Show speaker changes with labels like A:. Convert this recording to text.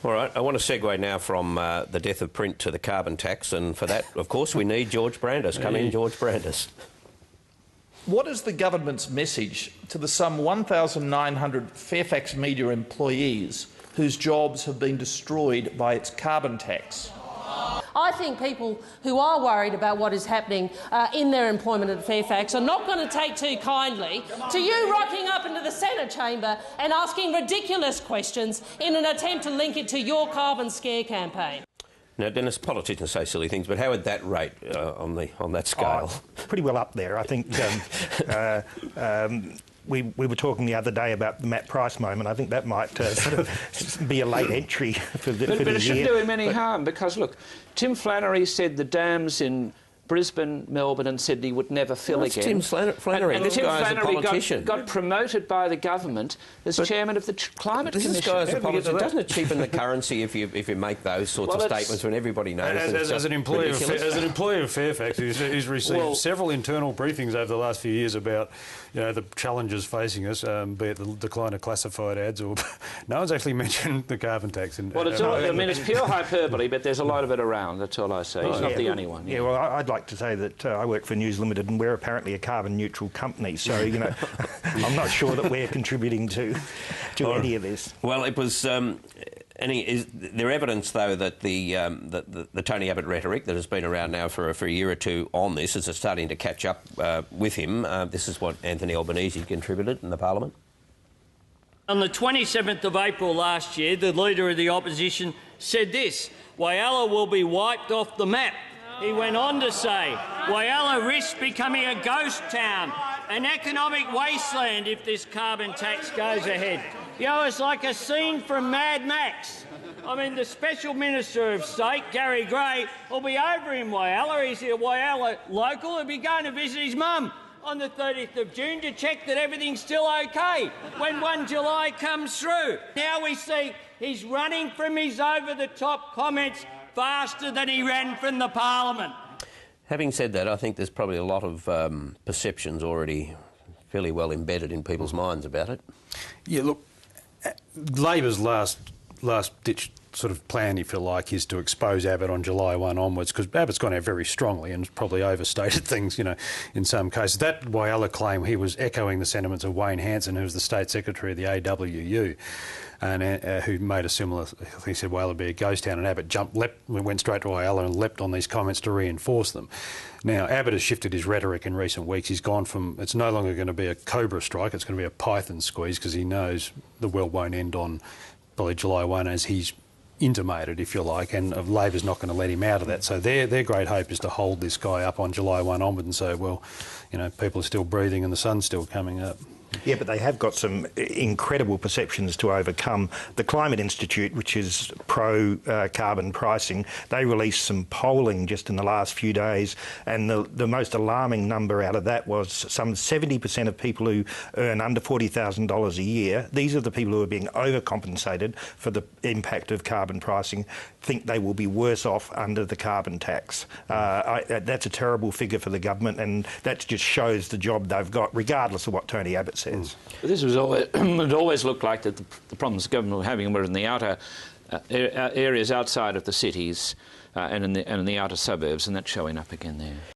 A: All right, I want to segue now from the death of print to the carbon tax, and for that, of course, we need George Brandis. Come in, George Brandis.
B: What is the government's message to the some 1,900 Fairfax media employees whose jobs have been destroyed by its carbon tax?
C: I think people who are worried about what is happening in their employment at Fairfax are not going to take too kindly to you rocking up into the Senate chamber and asking ridiculous questions in an attempt to link it to your carbon scare campaign.
A: Now, Dennis, politicians say silly things, but how would that rate on that scale?
D: Pretty well up there, I think. We were talking the other day about the Matt Price moment. I think that might sort of be a late entry for the year.
E: But it shouldn't do him any harm, because, look, Tim Flannery said the dams in Brisbane, Melbourne and Sydney would never fill again.
A: Tim Flannery.
E: And
A: this
E: Tim
A: guy
E: Flannery
A: is a politician.
E: got promoted by the government as chairman of the Climate Commission.
A: This guy is a politician. Doesn't it cheapen the currency if you make those sorts of statements when everybody knows?
F: As an employee of Fairfax, who's received several internal briefings over the last few years about the challenges facing us, be it the decline of classified ads, or no one's actually mentioned the carbon tax.
E: Well, it's all, I mean, it's pure hyperbole, but there's a lot of it around. That's all I say. He's not the only one.
D: Yeah, well, I'd like to say that I work for News Limited, and we're apparently a carbon neutral company. So I'm not sure that we're contributing to any of this.
A: Well, it was. Is there evidence, though, that the Tony Abbott rhetoric that has been around now for a year or two on this is starting to catch up with him? This is what Anthony Albanese contributed in the Parliament.
G: On the 27th of April last year, the Leader of the Opposition said this: Whyalla will be wiped off the map. He went on to say, Whyalla risks becoming a ghost town, an economic wasteland if this carbon tax goes ahead. It's like a scene from Mad Max. I mean, the Special Minister of State, Gary Gray, will be over in Whyalla. He's a Whyalla local. He'll be going to visit his mum on the 30th of June to check that everything's still OK when 1 July comes through. Now we see he's running from his over-the-top comments faster than he ran from the Parliament.
A: Having said that, I think there's probably a lot of perceptions already fairly well embedded in people's minds about it.
F: Yeah, look, Labor's last-ditch sort of plan, if you like, is to expose Abbott on July 1 onwards, because Abbott's gone out very strongly and probably overstated things, in some cases. That Whyalla claim, he was echoing the sentiments of Wayne Hanson, who was the State Secretary of the AWU, and who made a similar, he said Whyalla would be a ghost town, and Abbott went straight to Whyalla and leapt on these comments to reinforce them. Now, Abbott has shifted his rhetoric in recent weeks. He's gone from, it's no longer going to be a cobra strike, it's going to be a python squeeze, because he knows the world won't end on probably July 1, as he's intimated, if you like, and Labor's not going to let him out of that. So their great hope is to hold this guy up on July 1 onward and say, well, people are still breathing and the sun's still coming up.
D: Yeah, but they have got some incredible perceptions to overcome. The Climate Institute, which is pro-carbon pricing, they released some polling just in the last few days, and the most alarming number out of that was some 70% of people who earn under $40,000 a year, these are the people who are being overcompensated for the impact of carbon pricing, think they will be worse off under the carbon tax. That's a terrible figure for the government, and that just shows the job they've got, regardless of what Tony Abbott says.
E: But this was always, it always looked like that the problems the government were having were in the outer areas outside of the cities and in the outer suburbs, and that's showing up again there.